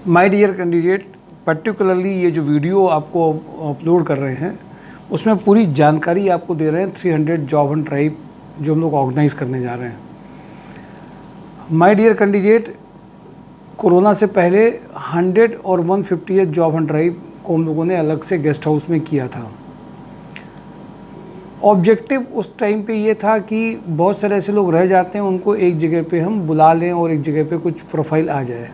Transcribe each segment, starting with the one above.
My dear candidate, particularly ये जो video आपको अपलोड कर रहे हैं उसमें पूरी जानकारी आपको दे रहे हैं 300 जॉब एंड ड्राइव जो हम लोग ऑर्गेनाइज करने जा रहे हैं। माय डियर कैंडिडेट, कोरोना से पहले 100 और 150 जॉब एंड ड्राइव को हम लोगों ने अलग से गेस्ट हाउस में किया था। ऑब्जेक्टिव उस टाइम पे ये था कि बहुत सारे ऐसे लोग रह जाते हैं, उनको एक जगह पे हम बुला लें और एक जगह पे कुछ प्रोफाइल आ जाए।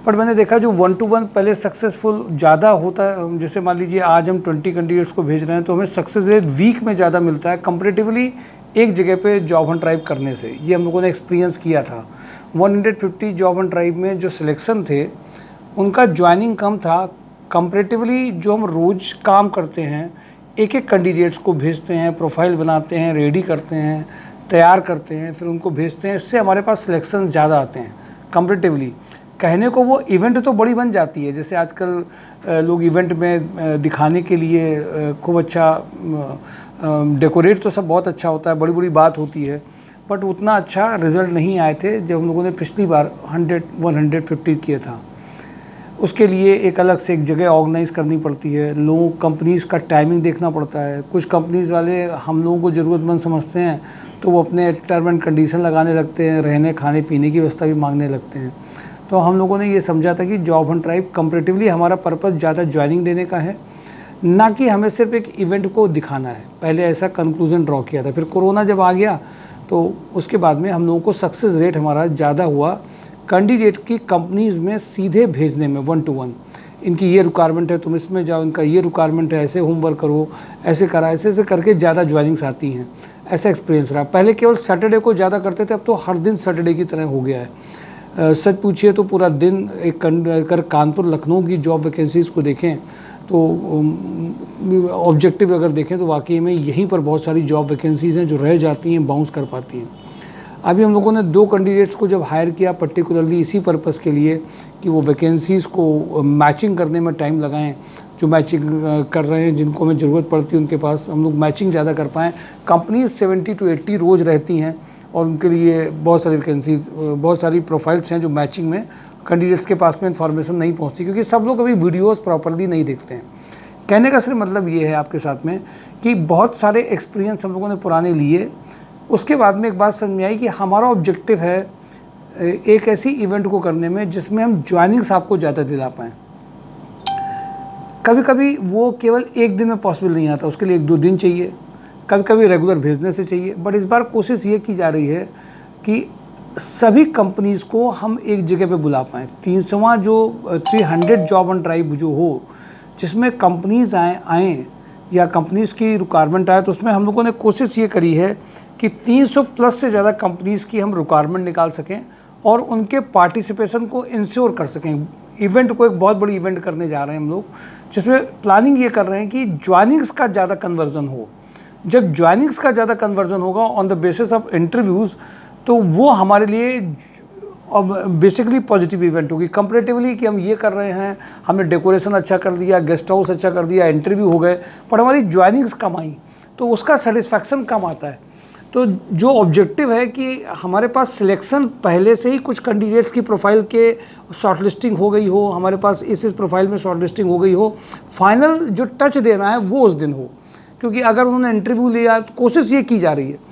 बट मैंने देखा जो 1 to 1 पहले सक्सेसफुल ज़्यादा होता है। जैसे मान लीजिए आज हम 20 कैंडिडेट्स को भेज रहे हैं तो हमें सक्सेस रेट वीक में ज़्यादा मिलता है कंपेरेटिवली एक जगह पे जॉब एंड ड्राइव करने से। ये हम लोगों ने एक्सपीरियंस किया था। 150 जॉब एंड ड्राइव में जो सिलेक्शन थे उनका ज्वाइनिंग कम था कंपेरेटिवली जो हम रोज़ काम करते हैं, एक एक कैंडिडेट्स को भेजते हैं, प्रोफाइल बनाते हैं, रेडी करते हैं, तैयार करते हैं, फिर उनको भेजते हैं। इससे हमारे पास सिलेक्शन ज़्यादा आते हैं कंपेरेटिवली। कहने को वो इवेंट तो बड़ी बन जाती है, जैसे आजकल लोग इवेंट में दिखाने के लिए खूब अच्छा डेकोरेट तो सब बहुत अच्छा होता है, बड़ी बड़ी बात होती है, बट उतना अच्छा रिज़ल्ट नहीं आए थे जब हम लोगों ने पिछली बार 150 किया था। उसके लिए एक अलग से एक जगह ऑर्गेनाइज़ करनी पड़ती है, लोगों कंपनीज़ का टाइमिंग देखना पड़ता है। कुछ कंपनीज़ वाले हम लोगों को ज़रूरतमंद समझते हैं तो वो अपने टर्म एंड कंडीशन लगाने लगते हैं, रहने खाने पीने की व्यवस्था भी मांगने लगते हैं। तो हम लोगों ने ये समझा था कि जॉब एंड ड्राइव कंपेरेटिवली हमारा पर्पस ज़्यादा ज्वाइनिंग देने का है, ना कि हमें सिर्फ एक इवेंट को दिखाना है। पहले ऐसा कंक्लूजन ड्रॉ किया था। फिर कोरोना जब आ गया तो उसके बाद में हम लोगों को सक्सेस रेट हमारा ज़्यादा हुआ कैंडिडेट की कंपनीज़ में सीधे भेजने में 1 to 1। इनकी ये रिक्वायरमेंट है, तुम इसमें जाओ, इनका ये रिक्वायरमेंट है, ऐसे होमवर्क करो, ऐसे करा, ऐसे करके ज़्यादा ज्वाइनिंग्स आती हैं। ऐसा एक्सपीरियंस रहा। पहले केवल सैटरडे को ज़्यादा करते थे, अब तो हर दिन सैटरडे की तरह हो गया है। सच पूछिए तो पूरा दिन एक अगर कानपुर लखनऊ की जॉब वैकेंसीज़ को देखें तो ऑब्जेक्टिव अगर देखें तो वाकई में यहीं पर बहुत सारी जॉब वैकेंसीज़ हैं जो रह जाती हैं, बाउंस कर पाती हैं। अभी हम लोगों ने 2 कैंडिडेट्स को जब हायर किया पर्टिकुलरली इसी पर्पस के लिए कि वो वैकेंसीज़ को मैचिंग करने में टाइम लगाएं, जो मैचिंग कर रहे हैं, जिनको हमें ज़रूरत पड़ती है उनके पास हम लोग मैचिंग ज़्यादा कर पाएँ। कंपनीज 70 to 80 रोज़ रहती हैं और उनके लिए बहुत सारी वैकेंसीज़, बहुत सारी प्रोफाइल्स हैं जो मैचिंग में कैंडिडेट्स के पास में इन्फॉर्मेशन नहीं पहुँचती, क्योंकि सब लोग अभी वीडियोज़ प्रॉपरली नहीं देखते हैं। कहने का सिर्फ मतलब ये है आपके साथ में कि बहुत सारे एक्सपीरियंस हम लोगों ने पुराने लिए। उसके बाद में एक बात समझ में आई कि हमारा ऑब्जेक्टिव है एक ऐसी इवेंट को करने में जिसमें हम ज्वाइनिंग्स आपको ज़्यादा दिला पाएँ। कभी कभी वो केवल एक दिन में पॉसिबल नहीं आता, उसके लिए 1-2 दिन चाहिए, कभी कभी रेगुलर भेजने से चाहिए। बट इस बार कोशिश ये की जा रही है कि सभी कंपनीज़ को हम एक जगह पे बुला पाएँ। 300 जॉब एंड ड्राइव जो हो, जिसमें कंपनीज़ आएँ या कंपनीज़ की रिक्वायरमेंट आए, तो उसमें हम लोगों ने कोशिश ये करी है कि 300 प्लस से ज़्यादा कंपनीज़ की हम रिक्वायरमेंट निकाल सकें और उनके पार्टिसिपेशन को इंश्योर कर सकें। इवेंट को एक बहुत बड़ी इवेंट करने जा रहे हैं हम लोग, जिसमें प्लानिंग ये कर रहे हैं कि ज्वाइनिंग्स का ज़्यादा कन्वर्जन हो। जब ज्वाइनिंग्स का ज़्यादा कन्वर्जन होगा on the basis of interviews, तो वो हमारे लिए अब बेसिकली पॉजिटिव इवेंट होगी कंपेरेटिवली कि हम ये कर रहे हैं, हमने डेकोरेशन अच्छा कर दिया, गेस्ट हाउस अच्छा कर दिया, इंटरव्यू हो गए, पर हमारी ज्वाइनिंग्स कम आई तो उसका सेटिस्फैक्शन कम आता है। तो जो ऑब्जेक्टिव है कि हमारे पास सिलेक्शन पहले से ही कुछ कैंडिडेट्स की प्रोफाइल के शॉर्टलिस्टिंग हो गई हो, हमारे पास इस प्रोफाइल में शॉर्टलिस्टिंग हो गई हो, फाइनल जो टच देना है वो उस दिन हो। क्योंकि अगर उन्होंने इंटरव्यू लिया तो कोशिश ये की जा रही है।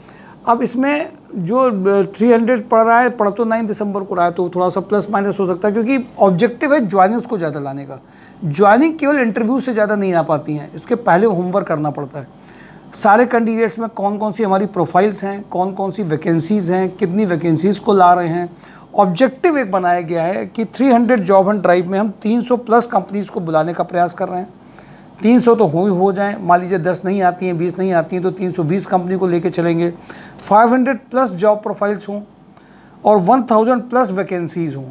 अब इसमें जो 300 पड़ रहा है, पड़ तो 9 दिसंबर को रहा है, तो थोड़ा सा प्लस माइनस हो सकता है, क्योंकि ऑब्जेक्टिव है ज्वाइनिंग्स को ज़्यादा लाने का। ज्वाइनिंग केवल इंटरव्यू से ज़्यादा नहीं आ पाती हैं, इसके पहले होमवर्क करना पड़ता है। सारे कैंडिडेट्स में कौन कौन सी हमारी प्रोफाइल्स हैं, कौन कौन सी वैकेंसीज़ हैं, कितनी वैकेंसीज़ को ला रहे हैं। ऑब्जेक्टिव एक बनाया गया है कि 300 जॉब एंड ड्राइव में हम 300 प्लस कंपनीज़ को बुलाने का प्रयास कर रहे हैं। 300 तो हो जाएं, मान लीजिए 10 नहीं आती हैं, 20 नहीं आती हैं, तो 320 कंपनी को लेके चलेंगे। 500 प्लस जॉब प्रोफाइल्स हों और 1000 प्लस वैकेंसीज़ हों।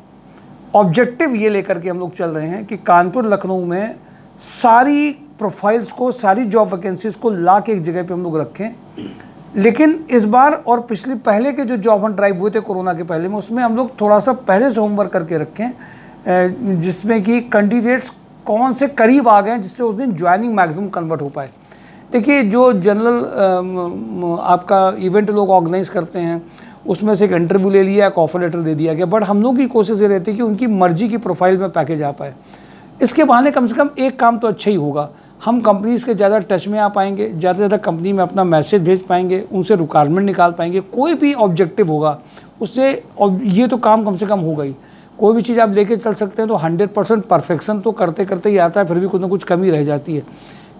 ऑब्जेक्टिव ये लेकर के हम लोग चल रहे हैं कि कानपुर लखनऊ में सारी प्रोफाइल्स को, सारी जॉब वैकेंसीज़ को ला के एक जगह पे हम लोग रखें। लेकिन इस बार और पहले के जो जॉब एंड ड्राइव हुए थे कोरोना के पहले में, उसमें हम लोग थोड़ा सा पहले से होमवर्क करके रखें, जिसमें कि कैंडिडेट्स कौन से करीब आ गए जिससे उस दिन ज्वाइनिंग मैक्सिमम कन्वर्ट हो पाए। देखिए, जो जनरल आपका इवेंट लोग ऑर्गेनाइज करते हैं उसमें से एक इंटरव्यू ले लिया, एक ऑफर लेटर दे दिया गया। बट हम लोग की कोशिश ये रहती है कि उनकी मर्जी की प्रोफाइल में पैकेज आ पाए। इसके बहाने कम से कम एक काम तो अच्छा ही होगा, हम कंपनीज़ के ज़्यादा टच में आ पाएंगे, ज़्यादा से ज़्यादा कंपनी में अपना मैसेज भेज पाएंगे, उनसे रिक्वायरमेंट निकाल पाएंगे, कोई भी ऑब्जेक्टिव होगा उससे। और ये तो काम कम से कम होगा ही। कोई भी चीज़ आप लेके चल सकते हैं तो 100% परफेक्शन तो करते करते ही आता है, फिर भी कुछ ना कुछ कमी रह जाती है।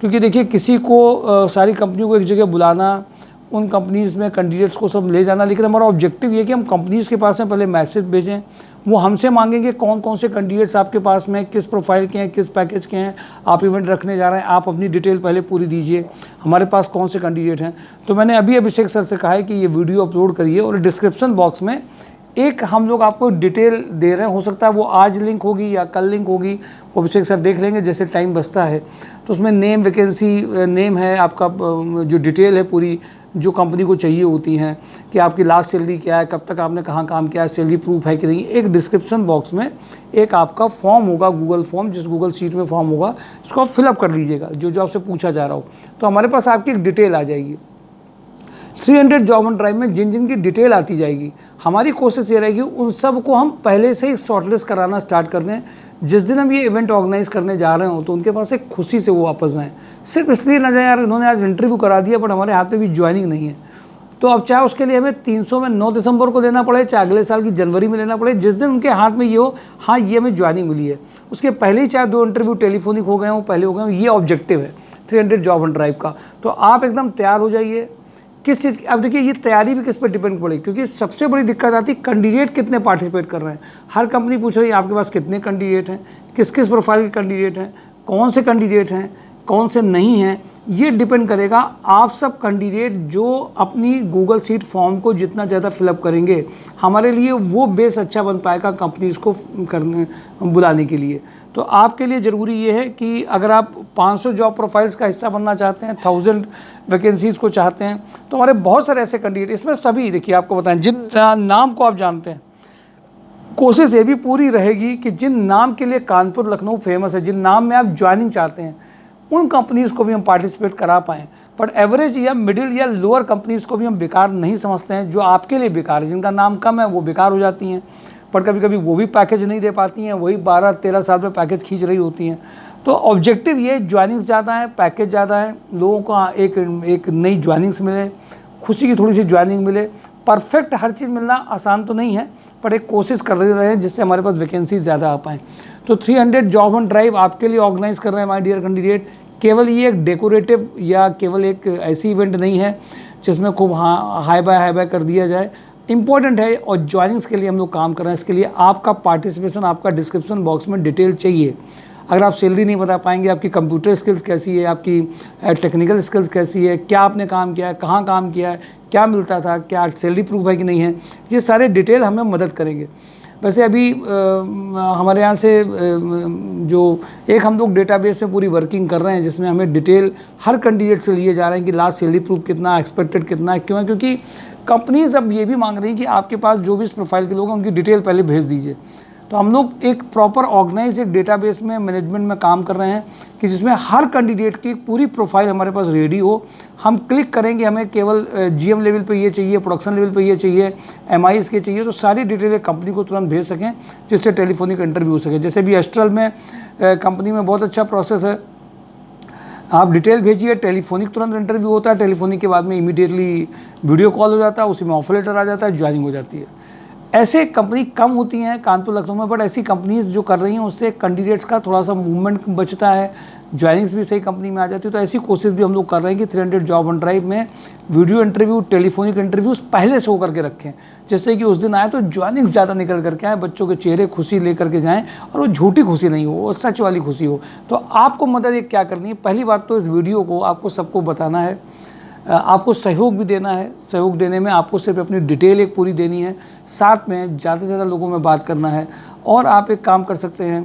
क्योंकि देखिए, किसी को सारी कंपनियों को एक जगह बुलाना, उन कंपनीज़ में कैंडिडेट्स को सब ले जाना, लेकिन हमारा ऑब्जेक्टिव ये है कि हम कंपनीज़ के पास में पहले मैसेज भेजें, वो हमसे मांगेंगे कौन कौन से कैंडिडेट्स आपके पास में, किस प्रोफाइल के हैं, किस पैकेज के हैं, आप इवेंट रखने जा रहे हैं, आप अपनी डिटेल पहले पूरी दीजिए, हमारे पास कौन से कैंडिडेट हैं। तो मैंने अभी अभिषेक सर से कहा है कि ये वीडियो अपलोड करिए और डिस्क्रिप्शन बॉक्स में एक हम लोग आपको डिटेल दे रहे हैं, हो सकता है वो आज लिंक होगी या कल लिंक होगी, वो अभिषेक सर देख लेंगे जैसे टाइम बचता है। तो उसमें नेम, वैकेंसी नेम है आपका, जो डिटेल है पूरी जो कंपनी को चाहिए होती हैं, कि आपकी लास्ट सैलरी क्या है, कब तक आपने कहाँ काम किया है, सैलरी प्रूफ है कि नहीं। एक डिस्क्रिप्शन बॉक्स में एक आपका फॉर्म होगा, गूगल फॉर्म, जिस गूगल शीट में फॉर्म होगा उसको आप फिलअप कर लीजिएगा, जो जो आपसे पूछा जा रहा हो। तो हमारे पास आपकी एक डिटेल आ जाएगी। 300 जॉब ऑन ड्राइव में जिन जिन की डिटेल आती जाएगी, हमारी कोशिश ये रहेगी उन सब को हम पहले से ही शॉर्टलिस्ट कराना स्टार्ट कर दें। जिस दिन हम ये इवेंट ऑर्गेनाइज करने जा रहे हो तो उनके पास एक खुशी से वो वापस जाएँ, सिर्फ इसलिए ना जाए यार इन्होंने आज इंटरव्यू करा दिया बट हमारे हाथ में भी ज्वाइनिंग नहीं है। तो अब चाहे उसके लिए हमें 300 में 9 दिसंबर को लेना पड़े, चाहे अगले साल की जनवरी में लेना पड़े, जिस दिन उनके हाथ में ये हो हाँ ये हमें ज्वाइनिंग मिली है, उसके पहले ही चाहे 2 इंटरव्यू टेलीफोनिक हो गए हों, पहले हो गए हों, ये ऑब्जेक्टिव है 300 जॉब ऑन ड्राइव का। तो आप एकदम तैयार हो जाइए। किस चीज़ की, अब देखिए ये तैयारी भी किस पर डिपेंड पड़ेगी, क्योंकि सबसे बड़ी दिक्कत आती है कैंडिडेट कितने पार्टिसिपेट कर रहे हैं। हर कंपनी पूछ रही है आपके पास कितने कैंडिडेट हैं, किस किस प्रोफाइल के कैंडिडेट हैं, कौन से कैंडिडेट हैं, कौन से नहीं हैं। ये डिपेंड करेगा आप सब कैंडिडेट जो अपनी गूगल शीट फॉर्म को जितना ज़्यादा फिलअप करेंगे, हमारे लिए वो बेस अच्छा बन पाएगा कंपनी इसको करने बुलाने के लिए। तो आपके लिए ज़रूरी ये है कि अगर आप 500 जॉब प्रोफाइल्स का हिस्सा बनना चाहते हैं, 1000 वैकेंसीज़ को चाहते हैं, तो हमारे बहुत सारे ऐसे कैंडिडेट, इसमें सभी देखिए आपको बताएं जिन नाम को आप जानते हैं, कोशिश ये भी पूरी रहेगी कि जिन नाम के लिए कानपुर लखनऊ फेमस है, जिन नाम में आप ज्वाइनिंग चाहते हैं, उन कंपनीज़ को भी हम पार्टिसिपेट करा पाएँ। बट एवरेज या मिडिल या लोअर कंपनीज़ को भी हम बेकार नहीं समझते हैं, जो आपके लिए बेकार है, जिनका नाम कम है वो बेकार हो जाती हैं, पर कभी कभी वो भी पैकेज नहीं दे पाती हैं, वही 12-13 साल में पैकेज खींच रही होती हैं। तो ऑब्जेक्टिव ये ज्वाइनिंग्स ज़्यादा है, पैकेज ज़्यादा है, लोगों को एक नई ज्वाइनिंग्स मिले, खुशी की थोड़ी सी ज्वाइनिंग मिले। परफेक्ट हर चीज़ मिलना आसान तो नहीं है, पर एक कोशिश कर रहे हैं जिससे हमारे पास वैकेंसी ज़्यादा आ पाएँ। तो 300 जॉब ऑन ड्राइव आपके लिए ऑर्गेनाइज कर रहे हैं माय डियर कैंडिडेट। केवल ये एक डेकोरेटिव या केवल एक ऐसी इवेंट नहीं है जिसमें खूब हाई बाय कर दिया जाए, इम्पॉर्टेंट है और ज्वाइनिंग्स के लिए हम लोग काम कर रहे हैं। इसके लिए आपका पार्टिसिपेशन, आपका डिस्क्रिप्शन बॉक्स में डिटेल चाहिए। अगर आप सैलरी नहीं बता पाएंगे, आपकी कंप्यूटर स्किल्स कैसी है, आपकी टेक्निकल स्किल्स कैसी है, क्या आपने काम किया है, कहाँ काम किया है, क्या मिलता था, क्या सैलरी प्रूफ है कि नहीं है, ये सारे डिटेल हमें मदद करेंगे। वैसे अभी हमारे यहाँ से जो एक हम लोग डेटाबेस में पूरी वर्किंग कर रहे हैं, जिसमें हमें डिटेल हर कैंडिडेट से लिए जा रहे हैं कि लास्ट सैलरी प्रूफ कितना, एक्सपेक्टेड कितना है। क्यों है? क्योंकि कंपनीज अब ये भी मांग रही हैं कि आपके पास जो भी इस प्रोफाइल के लोग हैं उनकी डिटेल पहले भेज दीजिए। तो हम लोग एक प्रॉपर ऑर्गेनाइज एक डेटाबेस में मैनेजमेंट में काम कर रहे हैं कि जिसमें हर कैंडिडेट की पूरी प्रोफाइल हमारे पास रेडी हो। हम क्लिक करेंगे, हमें केवल जीएम लेवल पे ये चाहिए, प्रोडक्शन लेवल पे ये चाहिए, एमआईएस के चाहिए, तो सारी डिटेलें कंपनी को तुरंत भेज सकें जिससे टेलीफोनिक इंटरव्यू हो सके। जैसे भी एस्ट्रल में कंपनी में बहुत अच्छा प्रोसेस है, आप डिटेल भेजिए, टेलीफोनिक तुरंत इंटरव्यू होता है, टेलीफोनिक के बाद में इमीडिएटली वीडियो कॉल हो जाता है, उसी में ऑफर लेटर आ जाता है, ज्वाइनिंग हो जाती है। ऐसे कंपनी कम होती हैं कानपुर लखनऊ में, बट ऐसी कंपनीज जो कर रही हैं उससे कैंडिडेट्स का थोड़ा सा मूवमेंट बचता है, ज्वाइनिंग्स भी सही कंपनी में आ जाती है। तो ऐसी कोशिश भी हम लोग कर रहे हैं कि 300 जॉब ऑन ड्राइव में वीडियो इंटरव्यू, टेलीफोनिक इंटरव्यूज़ पहले से होकर के रखें, जिससे कि उस दिन आए तो ज्वाइनिंग्स ज़्यादा निकल करके आए, बच्चों के चेहरे खुशी लेकर के जाएँ और वो झूठी खुशी नहीं हो, वो सच वाली खुशी हो। तो आपको मदद एक क्या करनी है, पहली बात तो इस वीडियो को आपको सबको बताना है, आपको सहयोग भी देना है। सहयोग देने में आपको सिर्फ अपनी डिटेल एक पूरी देनी है, साथ में ज़्यादा से ज़्यादा लोगों में बात करना है। और आप एक काम कर सकते हैं,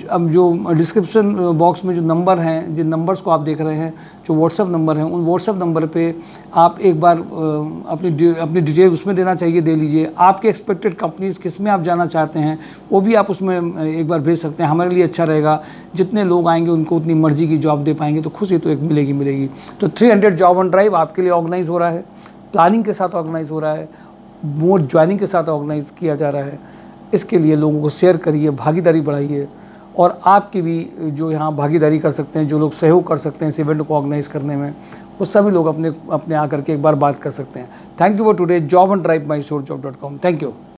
अब जो डिस्क्रिप्शन बॉक्स में जो नंबर हैं, जिन नंबर्स को आप देख रहे हैं, जो व्हाट्सएप नंबर हैं, उन व्हाट्सएप नंबर पे आप एक बार अपनी डिटेल उसमें देना चाहिए, दे लीजिए। आपके एक्सपेक्टेड कंपनीज़ किस में आप जाना चाहते हैं वो भी आप उसमें एक बार भेज सकते हैं, हमारे लिए अच्छा रहेगा। जितने लोग आएंगे उनको उतनी मर्जी की जॉब दे पाएंगे तो खुशी तो एक मिलेगी। तो 300 जॉब ऑन ड्राइव आपके लिए ऑर्गेनाइज़ हो रहा है, प्लानिंग के साथ ऑर्गेनाइज़ हो रहा है, मोर ज्वाइनिंग के साथ ऑर्गेनाइज किया जा रहा है। इसके लिए लोगों को शेयर करिए, भागीदारी बढ़ाइए, और आपकी भी जो यहाँ भागीदारी कर सकते हैं, जो लोग सहयोग कर सकते हैं इस इवेंट को ऑर्गेनाइज करने में, वो सभी लोग अपने आकर के एक बार बात कर सकते हैं। Thank you for today. Job and drive my sure job dot com. Thank you.